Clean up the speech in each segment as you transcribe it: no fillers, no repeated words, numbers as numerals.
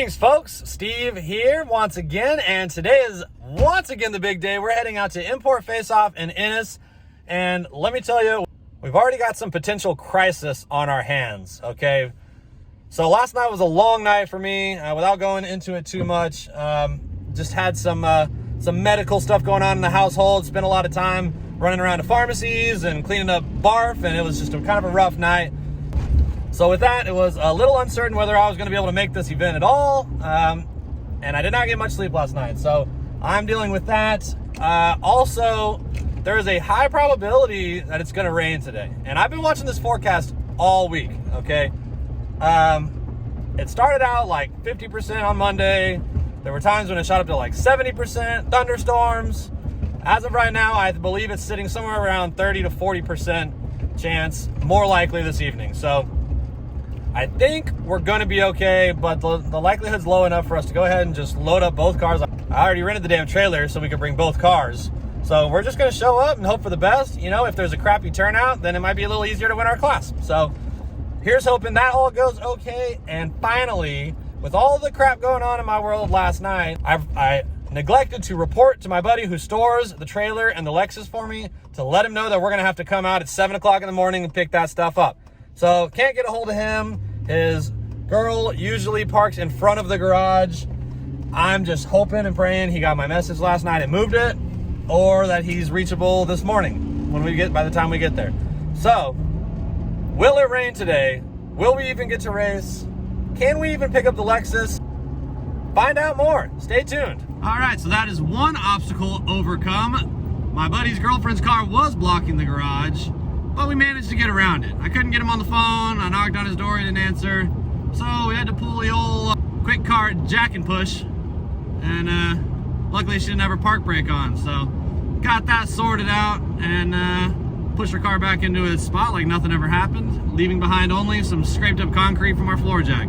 Greetings, folks. Steve here once again, and today is once again the big day. We're heading out to Import Face-Off in Ennis, and let me tell you, we've already got some potential crisis on our hands, okay? So last night was a long night for me, without going into it too much. Just had some medical stuff going on in the household, spent a lot of time running around to pharmacies and cleaning up barf, and it was just kind of a rough night. So with that, it was a little uncertain whether I was going to be able to make this event at all, and I did not get much sleep last night, so I'm dealing with that. Also, there is a high probability that it's going to rain today, and I've been watching this forecast all week, okay? It started out like 50% on Monday. There were times when it shot up to like 70%, thunderstorms. As of right now, I believe it's sitting somewhere around 30 to 40% chance, more likely this evening. So I think we're going to be okay, but the likelihood's low enough for us to go ahead and just load up both cars. I already rented the damn trailer so we could bring both cars. So we're just going to show up and hope for the best. You know, if there's a crappy turnout, then it might be a little easier to win our class. So here's hoping that all goes okay. And finally, with all the crap going on in my world last night, I neglected to report to my buddy who stores the trailer and the Lexus for me to let him know that we're going to have to come out at 7 o'clock in the morning and pick that stuff up. So can't get a hold of him. His girl usually parks in front of the garage. I'm just hoping and praying he got my message last night and moved it, or that he's reachable this morning by the time we get there. So, will it rain today? Will we even get to race? Can we even pick up the Lexus? Find out more. Stay tuned. All right, so that is one obstacle overcome. My buddy's girlfriend's car was blocking the garage, but we managed to get around it. I couldn't get him on the phone. I knocked on his door, he didn't answer. So we had to pull the old quick cart jack and push. And luckily she didn't have her park brake on. So got that sorted out and pushed her car back into its spot like nothing ever happened, leaving behind only some scraped up concrete from our floor jack.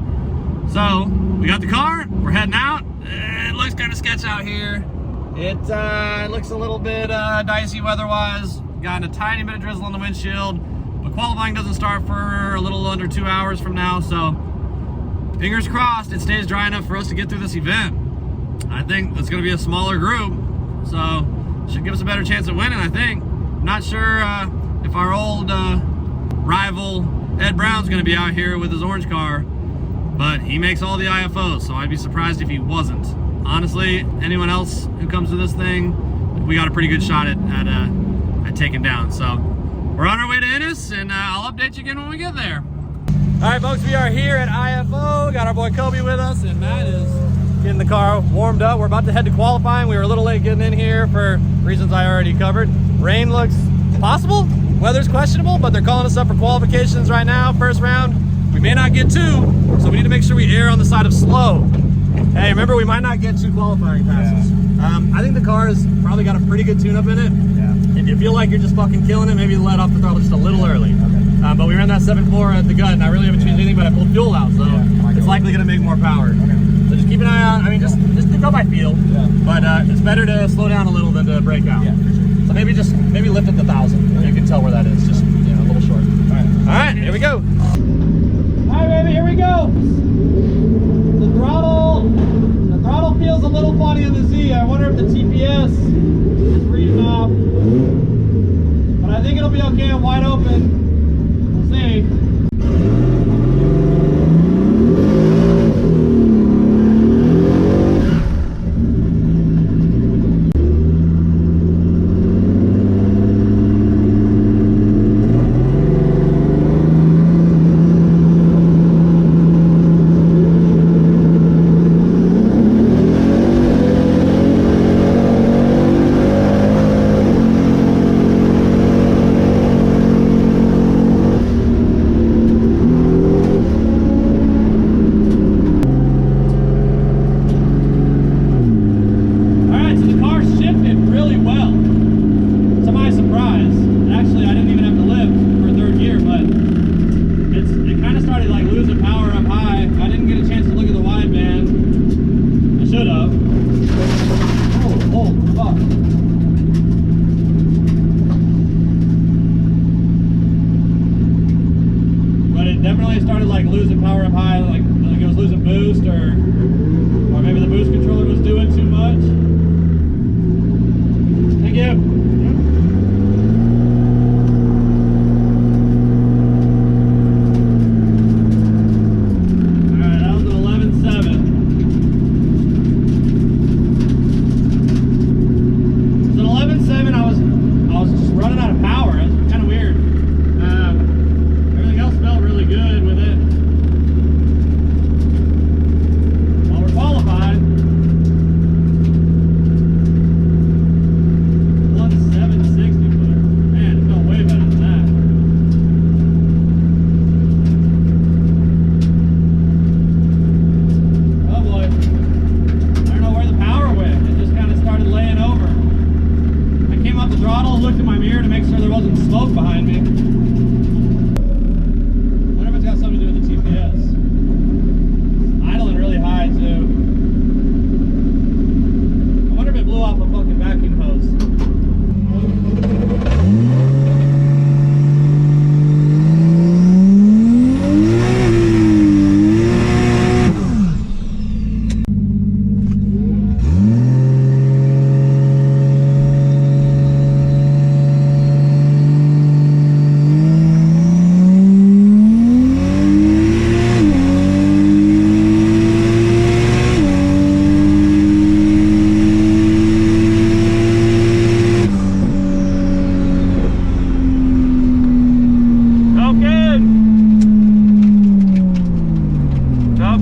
So we got the car, we're heading out. It looks kind of sketch out here. It looks a little bit dicey weather-wise. Got a tiny bit of drizzle on the windshield, but qualifying doesn't start for a little under 2 hours from now, so fingers crossed it stays dry enough for us to get through this event. I think it's going to be a smaller group, so should give us a better chance at winning, I think. I'm not sure if our old rival Ed Brown's going to be out here with his orange car, but he makes all the IFOs, so I'd be surprised if he wasn't. Honestly, anyone else who comes to this thing, we got a pretty good shot at taken down. So we're on our way to Ennis, and I'll update you again when we get there. All right, folks, we are here at IFO. Got our boy Kobe with us, and Matt is getting the car warmed up. We're about to head to qualifying. We were a little late getting in here for reasons I already covered. Rain looks possible. Weather's questionable, but they're calling us up for qualifications right now. First round, we may not get two, so we need to make sure we err on the side of slow. Hey, remember, we might not get two qualifying passes. Yeah. I think the car has probably got a pretty good tune-up in it. Yeah. If you feel like you're just fucking killing it, maybe let off the throttle just a little early. Okay. But we ran that 7.4 at the gun, and I really haven't changed anything, but I pulled fuel out, so it's likely going to make more power. Okay. So just keep an eye out. I mean, just go by feel. Yeah. But it's better to slow down a little than to break out. Yeah, for sure. So maybe lift at the 1,000. Okay. You can tell where that is. Just a little short. All right, here we go. All right, baby, here we go. The throttle feels a little funny on the Z. I wonder if the TPS is reading off. But I think it'll be okay. I'm wide open. We'll see. Definitely started like losing power up high, like like it was losing boost, or maybe the boost controller was doing too much. Thank you. Looked in my mirror to make sure there wasn't smoke behind me. I wonder if it's got something to do with the TPS. It's idling really high too. I wonder if it blew off a fucking vacuum hose.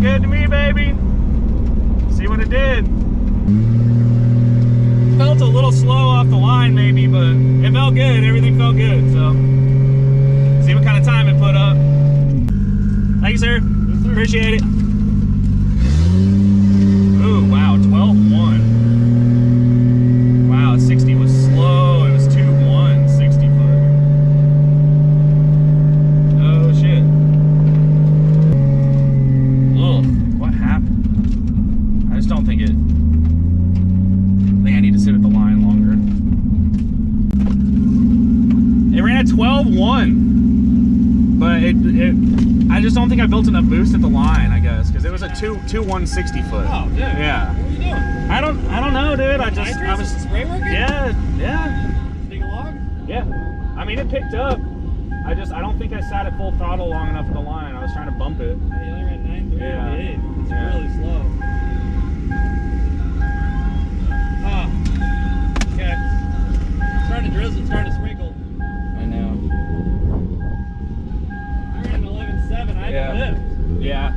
Good to me, baby. See what it did. Felt a little slow off the line maybe, but it felt good. Everything felt good. So see what kind of time it put up. Thank you, sir. Yes, sir. Appreciate it. Ooh, wow, 12.1. Wow, 60 was slow. It was 2.1, 60 foot. Oh shit. I just don't think it. I think I need to sit at the line longer. It ran at 12.1, but I just don't think I built enough boost at the line. I guess because it was a 160 foot. Oh, dude. Yeah. What are you doing? I don't know, dude. I was spray working. Yeah. Big log. Yeah. I mean, it picked up. I don't think I sat at full throttle long enough at the line. I was trying to bump it. Hey, you only ran 938. It's really slow. Okay. It's starting to drizzle, it's starting to sprinkle. I know. I ran 11.7, I had to lift. Yeah. I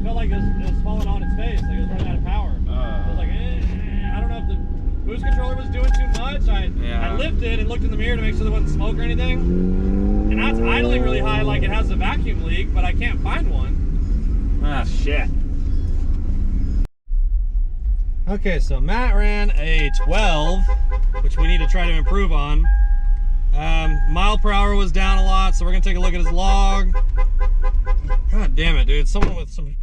felt like it was falling on its face, like it was running out of power. I was like, I don't know if the boost controller was doing too much. I lifted and looked in the mirror to make sure there wasn't smoke or anything. And now it's idling really high like it has a vacuum leak, but I can't find one. Ah, shit. Okay, so Matt ran a 12, which we need to try to improve on. Mile per hour was down a lot, so we're gonna take a look at his log. God damn it, dude. Someone with some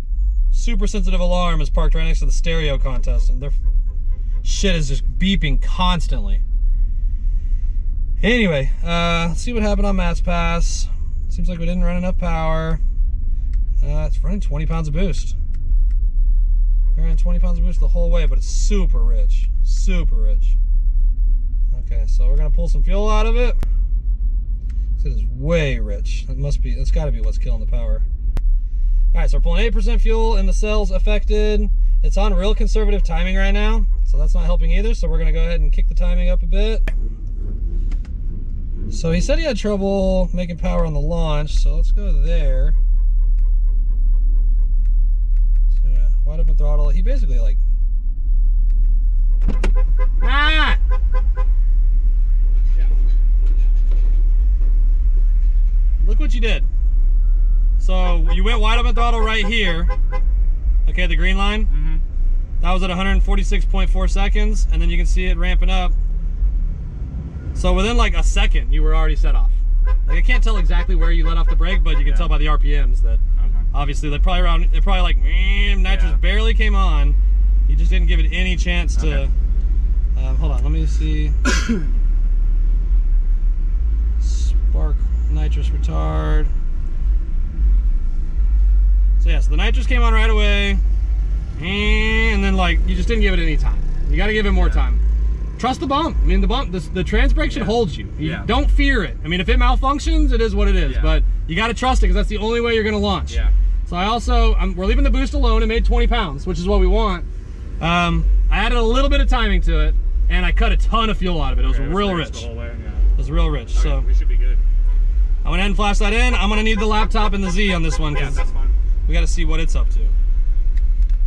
super sensitive alarm is parked right next to the stereo contest, and their shit is just beeping constantly. Anyway, let's see what happened on Matt's pass. Seems like we didn't run enough power. It's running 20 pounds of boost. I ran 20 pounds of boost the whole way, but it's super rich. Super rich. Okay, so we're gonna pull some fuel out of it. It is way rich. It's gotta be what's killing the power. All right, so we're pulling 8% fuel in the cells affected. It's on real conservative timing right now, so that's not helping either. So we're gonna go ahead and kick the timing up a bit. So he said he had trouble making power on the launch, so let's go there. So wide open throttle. He basically like Look what you did. So you went wide open throttle right here. Okay, the green line. Mm-hmm. That was at 146.4 seconds, and then you can see it ramping up. So within like a second, you were already set off. Like I can't tell exactly where you let off the brake, but you can tell by the RPMs that obviously they're probably like nitrous barely came on. You just didn't give it any chance to. Hold on, let me see. Spark nitrous retard. So yeah, so the nitrous came on right away, and then like you just didn't give it any time. You got to give it more time. Trust the bump. I mean, the trans brake should hold you. You don't fear it. I mean, if it malfunctions, it is what it is. But you got to trust it because that's the only way you're going to launch. So I also, we're leaving the boost alone. It made 20 pounds, which is what we want. I added a little bit of timing to it, and I cut a ton of fuel out of it. It was real rich. The whole way, It was real rich. So we should be good. I went ahead and flashed that in. I'm going to need the laptop and the Z on this one because we got to see what it's up to. All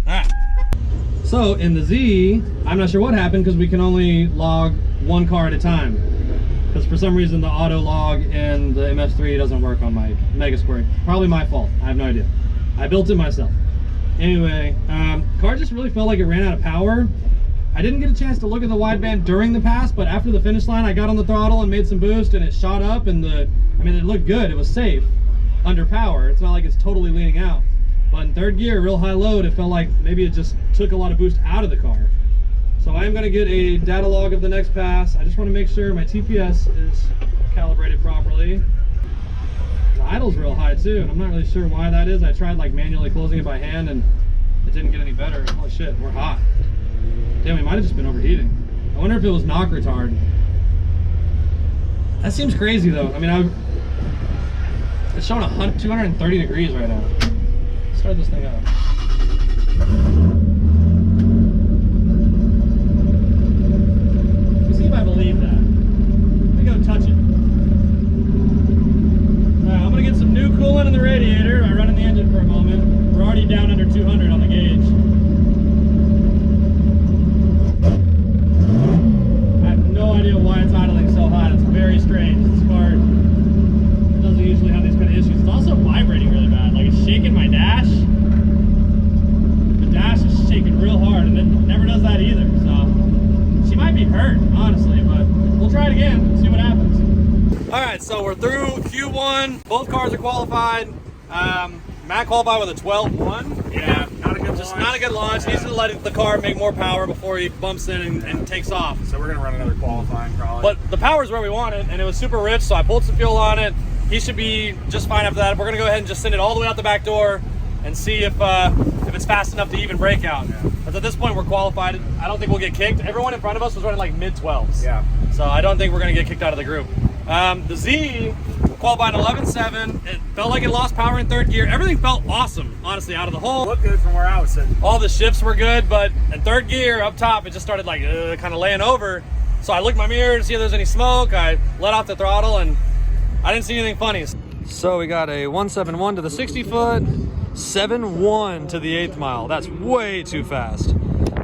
right. So in the Z, I'm not sure what happened because we can only log one car at a time. Because for some reason the auto log in the MS3 doesn't work on my Mega Squirt. Probably my fault. I have no idea. I built it myself. Anyway, car just really felt like it ran out of power. I didn't get a chance to look at the wideband during the pass, but after the finish line, I got on the throttle and made some boost, and it shot up, and it looked good. It was safe under power. It's not like it's totally leaning out. But in third gear, real high load, it felt like maybe it just took a lot of boost out of the car. So I am going to get a data log of the next pass. I just want to make sure my TPS is calibrated properly. The idle's real high too, and I'm not really sure why that is. I tried like manually closing it by hand, and it didn't get any better. Holy shit, we're hot. Damn, we might have just been overheating. I wonder if it was knock retard. That seems crazy though. I mean, it's showing 230 degrees right now. Let's start this thing up. Let's see if I believe that. Let me go touch it. Alright, I'm gonna get some new coolant in the radiator by running the engine for a moment. We're already down under 200 on the gauge. No idea why it's idling so hot. It's very strange. This car doesn't usually have these kind of issues. It's also vibrating really bad. Like it's shaking my dash. The dash is shaking real hard, and it never does that either. So she might be hurt, honestly, but we'll try it again and see what happens. All right, so we're through Q1. Both cars are qualified. Matt qualified with a 12.1. Yeah, not a good Just launch. not a good launch. Needs to let the car make more power before he bumps in and takes off. So we're gonna run another qualifying probably. But the power is where we want it, and it was super rich, so I pulled some fuel on it. He should be just fine after that. We're gonna go ahead and just send it all the way out the back door and see if it's fast enough to even break out. Because at this point we're qualified. I don't think we'll get kicked. Everyone in front of us was running like mid-12s. Yeah. So I don't think we're gonna get kicked out of the group. The Z qualified 11.7. It felt like it lost power in third gear. Everything felt awesome, honestly, out of the hole. Looked good from where I was sitting. All the shifts were good, but in third gear up top, it just started like kind of laying over. So I looked in my mirror to see if there's any smoke. I let off the throttle and I didn't see anything funny. So we got a 171 to the 60 foot, 7.1 to the 8th mile. That's way too fast.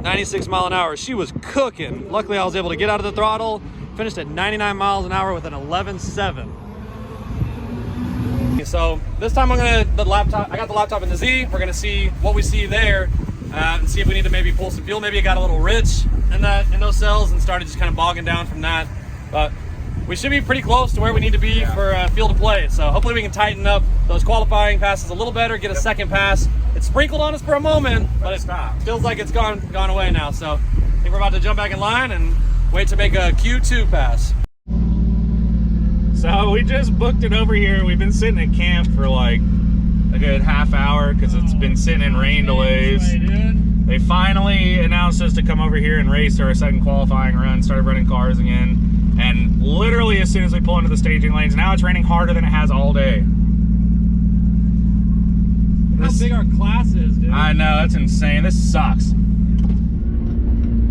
96 mile an hour. She was cooking. Luckily, I was able to get out of the throttle. Finished at 99 miles an hour with an 11.7. So this time I got the laptop in the Z. We're gonna see what we see there and see if we need to maybe pull some fuel. Maybe it got a little rich in those cells and started just kind of bogging down from that. But we should be pretty close to where we need to be for field to play. So hopefully we can tighten up those qualifying passes a little better, get a second pass. It sprinkled on us for a moment, but it feels like it's gone away now. So I think we're about to jump back in line and wait to make a Q2 pass. So we just booked it over here. We've been sitting at camp for like a good half hour because it's been sitting in rain delays. They finally announced us to come over here and race our second qualifying run, started running cars again. And literally as soon as we pull into the staging lanes, now it's raining harder than it has all day. Look how big our class is, dude. I know, that's insane. This sucks.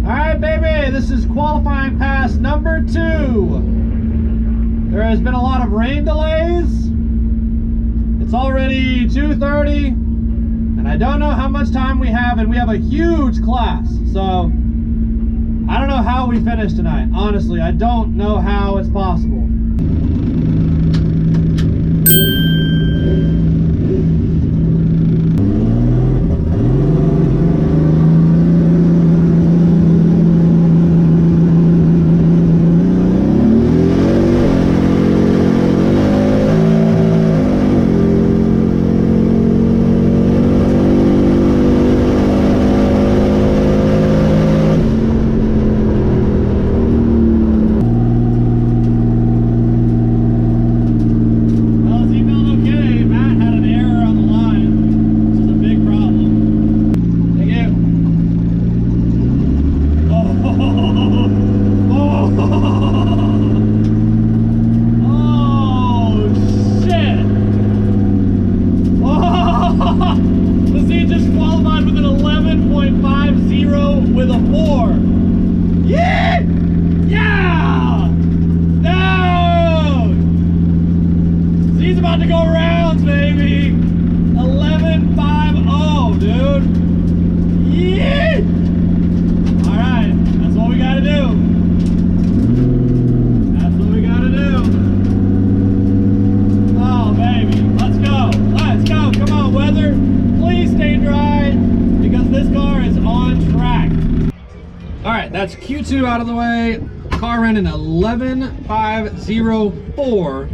All right, baby, this is qualifying pass number 2. There has been a lot of rain delays. It's already 2:30, and I don't know how much time we have, and we have a huge class. So I don't know how we finished tonight. Honestly, I don't know how it's possible. rounds, baby. 11.50, dude. Yeah. All right, that's what we gotta do. That's what we gotta do. Oh, baby, let's go. Let's go. Come on, weather. Please stay dry because this car is on track. All right, that's Q2 out of the way. Car ran an 11.504.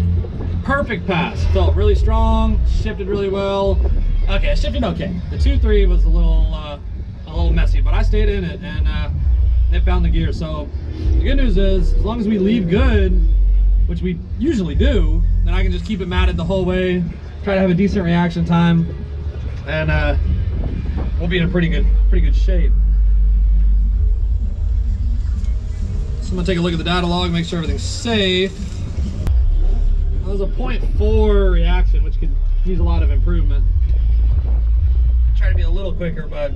Perfect pass. Felt really strong, shifted really well. Okay, shifted okay. The 2.3 was a little messy, but I stayed in it and it found the gear. So the good news is, as long as we leave good, which we usually do, then I can just keep it matted the whole way, try to have a decent reaction time, and we'll be in a pretty good shape. So I'm gonna take a look at the data log, make sure everything's safe. That was a 0.4 reaction, which could use a lot of improvement. Try to be a little quicker, but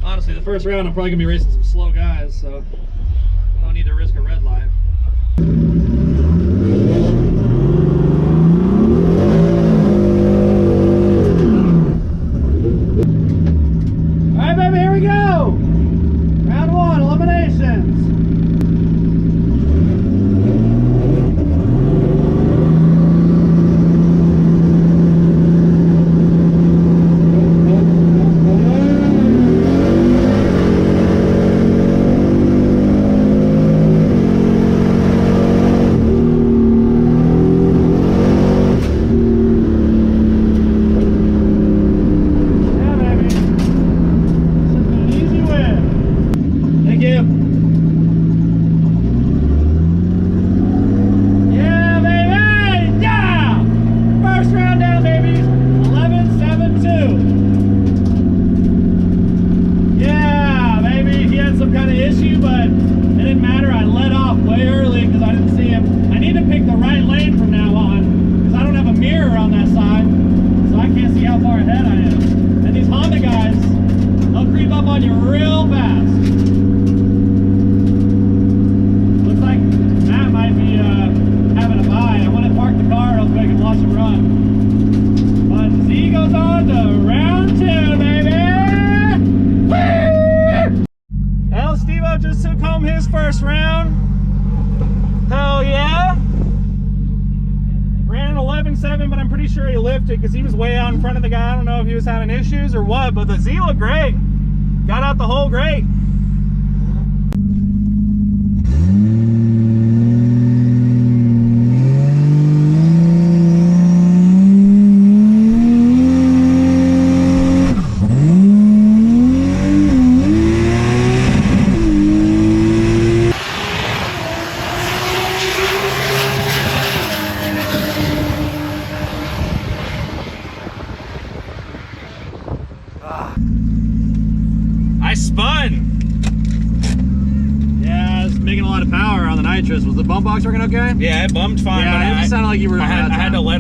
honestly, the first round I'm probably gonna be racing some slow guys, so I don't need to risk a red light. All right, baby, here we go. Round one, eliminations. Just took home his first round. Hell yeah. Ran an 11.7, but I'm pretty sure he lifted because he was way out in front of the guy. I don't know if he was having issues or what, but the Z looked great. Got out the hole great. I spun. Yeah, I was making a lot of power on the nitrous. Was the bump box working okay? Yeah, it bumped fine. Yeah, but it just sounded like you were. I had to let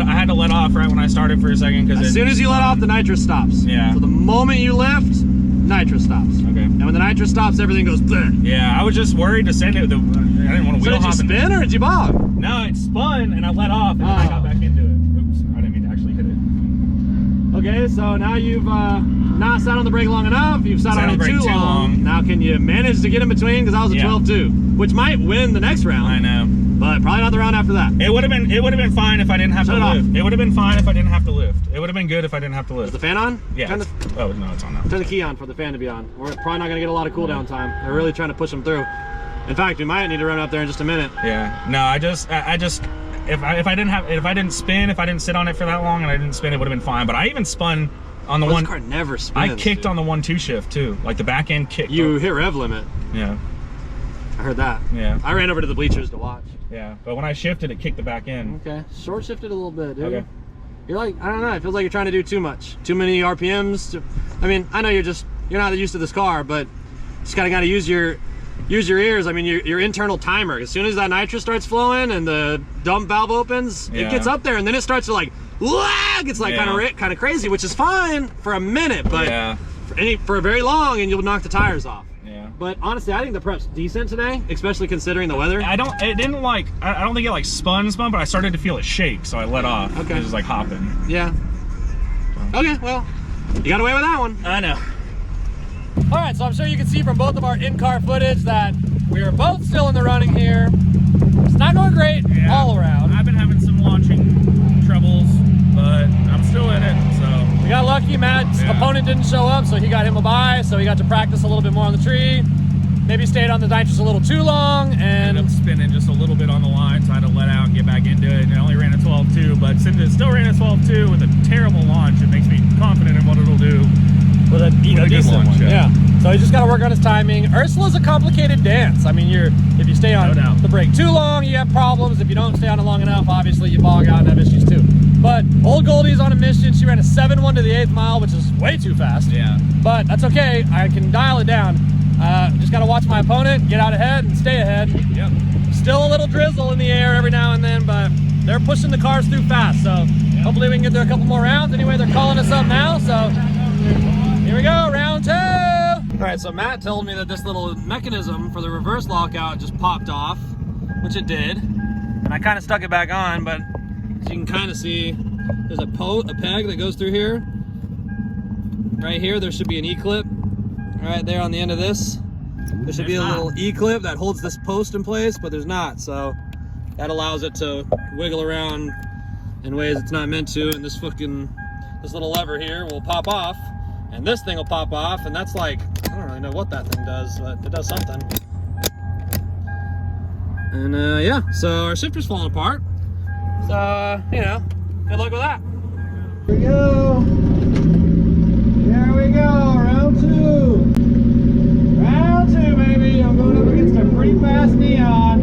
off right when I started for a second because as soon as you let off, the nitrous stops. Yeah. So the moment you lift, nitrous stops. Okay. And when the nitrous stops, everything goes. Bleh. Yeah, I was just worried to send it. I didn't want to wheel hop. Did you spin or did you bog? No, it spun and I let off and then I got back into it. Oops, I didn't mean to actually hit it. Okay, so now you've not sat on the brake long enough. You've sat on it too long. Now can you manage to get in between? Because that was a 12.2, which might win the next round. I know, but probably not the round after that. It would have been fine if I didn't have to lift. It would have been fine if I didn't have to lift. It would have been good if I didn't have to lift. Is the fan on? Yeah. Oh no, it's on now. Turn the key on for the fan to be on. We're probably not gonna get a lot of cool down time. They're really trying to push them through. In fact, we might need to run up there in just a minute. Yeah. No, I just if I didn't spin, if I didn't sit on it for that long and I didn't spin, it would have been fine. But I even spun on the one. This car never spins. I kicked on the 1-2 shift too, like the back end kick. You hit rev limit. Yeah. I heard that. Yeah. I ran over to the bleachers to watch. Yeah, but when I shifted, it kicked the back end. Okay. Short shifted a little bit, dude. Okay. You're like, I don't know. It feels like you're trying to do too much. Too many RPMs. I mean, I know you're not used to this car, but just gotta use your ears. I mean, your internal timer. As soon as that nitrous starts flowing and the dump valve opens, it gets up there and then it starts to like, wah! It's like kind of crazy, which is fine for a minute, but for very long, and you'll knock the tires off. Yeah. Yeah. But honestly, I think the prep's decent today, especially considering the weather. I don't think it like spun, but I started to feel it shake, so I let off. Okay. It was like hopping. Yeah. Okay, well, you got away with that one. I know. All right, so I'm sure you can see from both of our in-car footage that we are both still in the running here. It's not going great all around. I've been having some launching troubles, but I'm still in it, so. We got lucky. Matt's opponent didn't show up, so he got him a bye, so he got to practice a little bit more on the tree. Maybe stayed on the nitrous a little too long, and ended up spinning just a little bit on the line, so I had to let out and get back into it. And I only ran a 12.2, but since it still ran a 12.2 with a terrible launch, it makes me confident in what it'll do. with a good decent launch, one. yeah. So you just got to work on his timing. Ursula's a complicated dance. I mean, if you stay on the brake too long, you have problems. If you don't stay on it long enough, obviously you bog out and have issues too. But old Goldie's on a mission. She ran a 7.1 to the 8th mile, which is way too fast. Yeah. But that's okay. I can dial it down. Just got to watch my opponent, get out ahead, and stay ahead. Yep. Still a little drizzle in the air every now and then, but they're pushing the cars through fast. So hopefully we can get there a couple more rounds. Anyway, they're calling us up now. So here we go, round 2. All right, so Matt told me that this little mechanism for the reverse lockout just popped off, which it did. And I kind of stuck it back on, but as you can kind of see, there's a peg that goes through here. Right here, there should be an E-clip. Right there on the end of this. There should be a little E-clip that holds this post in place, but there's not. So that allows it to wiggle around in ways it's not meant to. And this little lever here will pop off, and this thing will pop off, and that's like, I don't really know what that thing does, but it does something. And yeah, so our shifter's falling apart. So, you know, good luck with that. Here we go. Here we go, round 2. Round 2, baby. I'm going up against a pretty fast neon.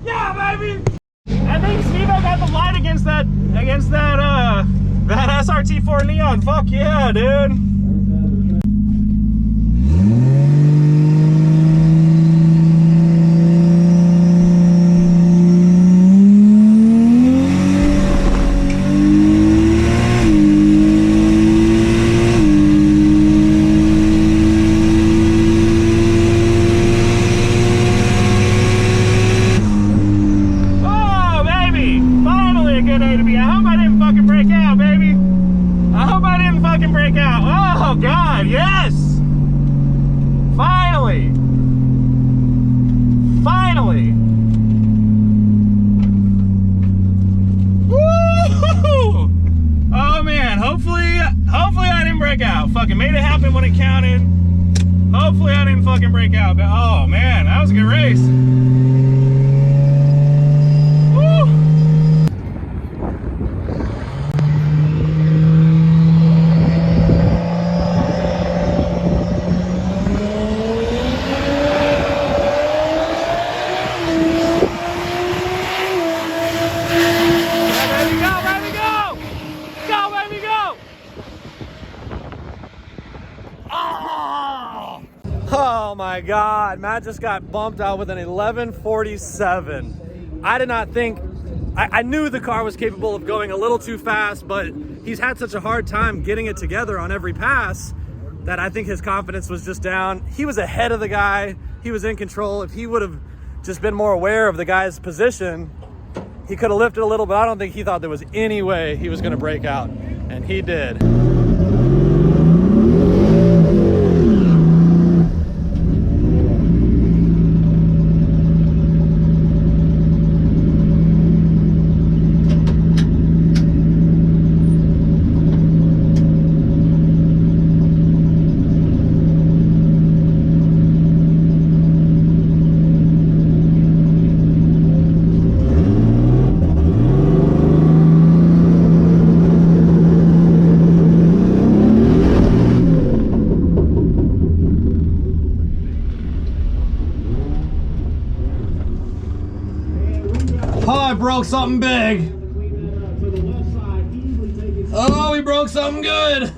Yeah, baby! I think Steve-O got the light against that SRT4 Neon. Fuck yeah, dude! Oh God, yes! Finally! Finally! Woo! Oh man, hopefully I didn't break out. Fucking made it happen when it counted. Hopefully I didn't fucking break out. But oh man, that was a good race. Oh my God, Matt just got bumped out with an 11:47. I did not think, I knew the car was capable of going a little too fast, but he's had such a hard time getting it together on every pass that I think his confidence was just down. He was ahead of the guy, he was in control. If he would have just been more aware of the guy's position, he could have lifted a little, but I don't think he thought there was any way he was gonna break out, and he did. broke something big. Oh, we broke something good.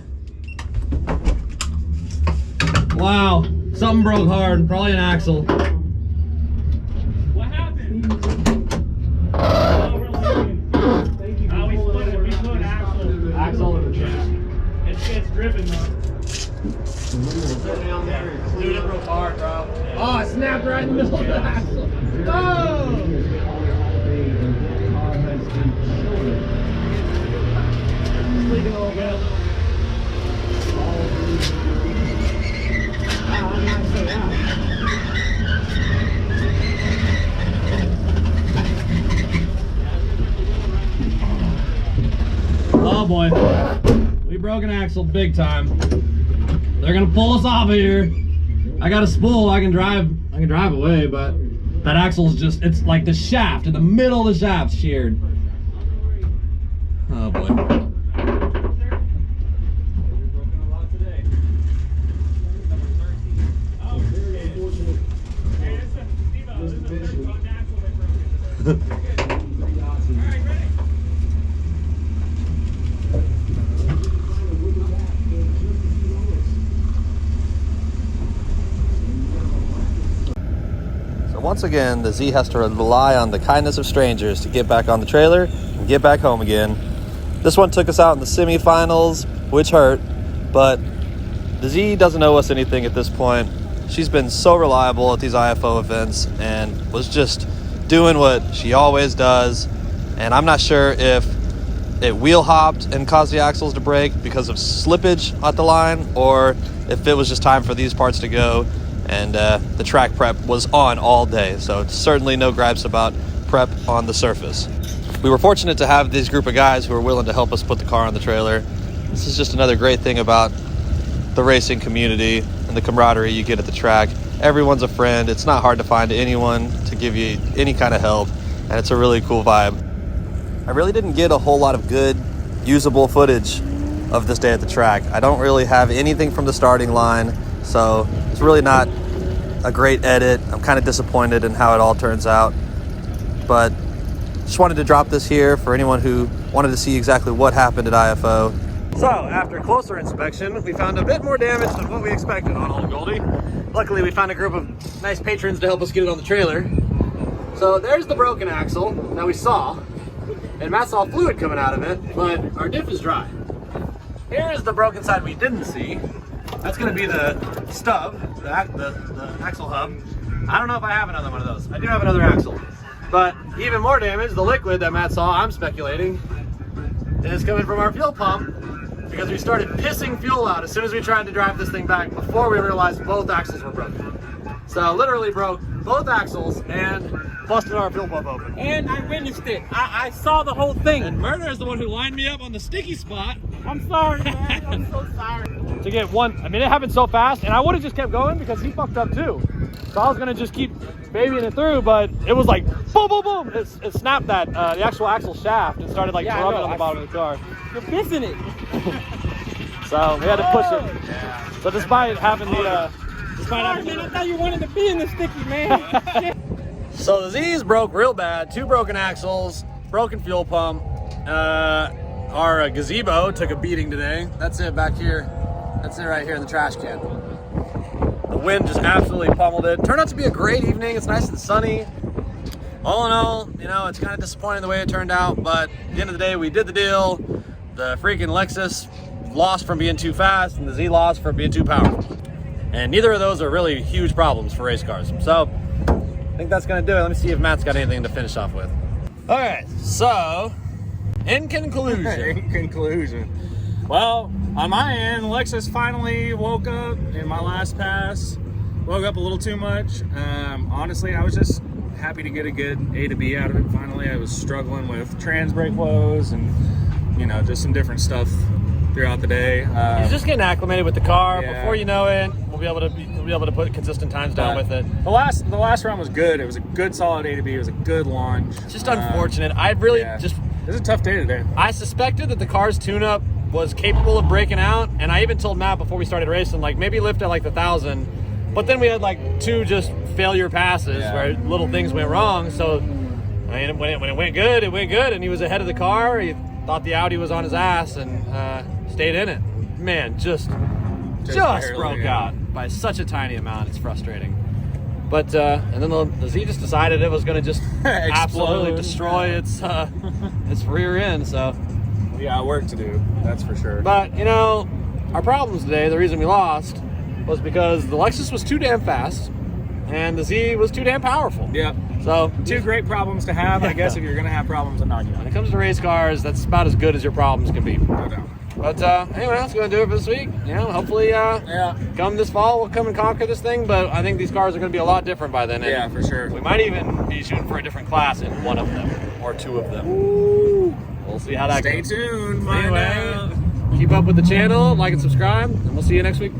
Wow, something broke hard. Probably an axle. What happened? Oh, we're leaving. We split an axle. Axle in the chest. It's driven though. Dude, it broke hard, bro. Oh, it snapped right in the middle of the axle. Oh! Leaking a little bit. Oh boy, we broke an axle big time. They're gonna pull us off of here. I got a spool, I can drive away, but that axle's just, it's like the shaft, in the middle of the shaft sheared. Oh boy. Once again, the Z has to rely on the kindness of strangers to get back on the trailer and get back home again. This one took us out in the semifinals, which hurt, but the Z doesn't owe us anything at this point. She's been so reliable at these IFO events and was just doing what she always does. And I'm not sure if it wheel hopped and caused the axles to break because of slippage at the line, or if it was just time for these parts to go. And the track prep was on all day, so certainly no gripes about prep on the surface. We were fortunate to have this group of guys who were willing to help us put the car on the trailer. This is just another great thing about the racing community and the camaraderie you get at the track. Everyone's a friend. It's not hard to find anyone to give you any kind of help, and it's a really cool vibe. I really didn't get a whole lot of good, usable footage of this day at the track. I don't really have anything from the starting line, so it's really not a great edit. I'm kind of disappointed in how it all turns out, but just wanted to drop this here for anyone who wanted to see exactly what happened at IFO. So, after closer inspection, we found a bit more damage than what we expected on Old Goldie. Luckily, we found a group of nice patrons to help us get it on the trailer. So there's the broken axle that we saw, and Matt saw fluid coming out of it, but our diff is dry. Here's the broken side we didn't see. That's going to be the stub, the axle hub. I don't know if I have another one of those. I do have another axle. But even more damage, the liquid that Matt saw, I'm speculating, is coming from our fuel pump, because we started pissing fuel out as soon as we tried to drive this thing back before we realized both axles were broken. So literally broke both axles and busted our fuel pump open. And I witnessed it. I saw the whole thing. And Murder is the one who lined me up on the sticky spot. I'm sorry, man. I'm so sorry. To get one, I mean, it happened so fast, and I would have just kept going because he fucked up too. So I was gonna just keep babying it through, but it was like boom, boom, boom. It snapped that the actual axle shaft and started like rubbing on the bottom of the car. You're pissing it. So we had to push it. Yeah. So despite having the, Sorry, man. I thought you wanted to be in the sticky, man. So the Z's broke real bad. 2 broken axles, broken fuel pump. Our gazebo took a beating today. That's it back here. That's it right here in the trash can. The wind just absolutely pummeled it. Turned out to be a great evening. It's nice and sunny. All in all, you know, it's kind of disappointing the way it turned out, but at the end of the day, we did the deal. The freaking Lexus lost from being too fast, and the Z lost from being too powerful. And neither of those are really huge problems for race cars. So I think that's gonna do it. Let me see if Matt's got anything to finish off with. All right, so in conclusion. Well, on my end, Lexus finally woke up in my last pass. Woke up a little too much. Honestly, I was just happy to get a good A to B out of it finally. I was struggling with trans brake woes and, you know, just some different stuff throughout the day. He's just getting acclimated with the car. Yeah. Before you know it, we'll be able to put consistent times down with it. The last round was good. It was a good solid A to B. It was a good launch. It's just unfortunate. I really It was a tough day today. I suspected that the car's tune-up was capable of breaking out, and I even told Matt before we started racing, like, maybe lift at like the 1,000, but then we had like 2 just failure passes where little things went wrong. So I mean, when it went good, it went good, and he was ahead of the car. He thought the Audi was on his ass and stayed in it. Man, just barely, broke yeah. out by such a tiny amount. It's frustrating. But and then the Z just decided it was going to just absolutely destroy its rear end. So We got work to do, that's for sure. But, you know, our problems today, the reason we lost was because the Lexus was too damn fast and the Z was too damn powerful. Yep. So, Two great problems to have, I guess, if you're going to have problems with knocking when it comes to race cars, that's about as good as your problems can be. No doubt. But anyway, that's going to do it for this week. You know, hopefully come this fall, we'll come and conquer this thing. But I think these cars are going to be a lot different by then. Yeah, And for sure. we might even be shooting for a different class in one of them or two of them. Ooh. We'll see how that Stay goes. tuned. Anyway, keep up with the channel, like and subscribe, and we'll see you next week.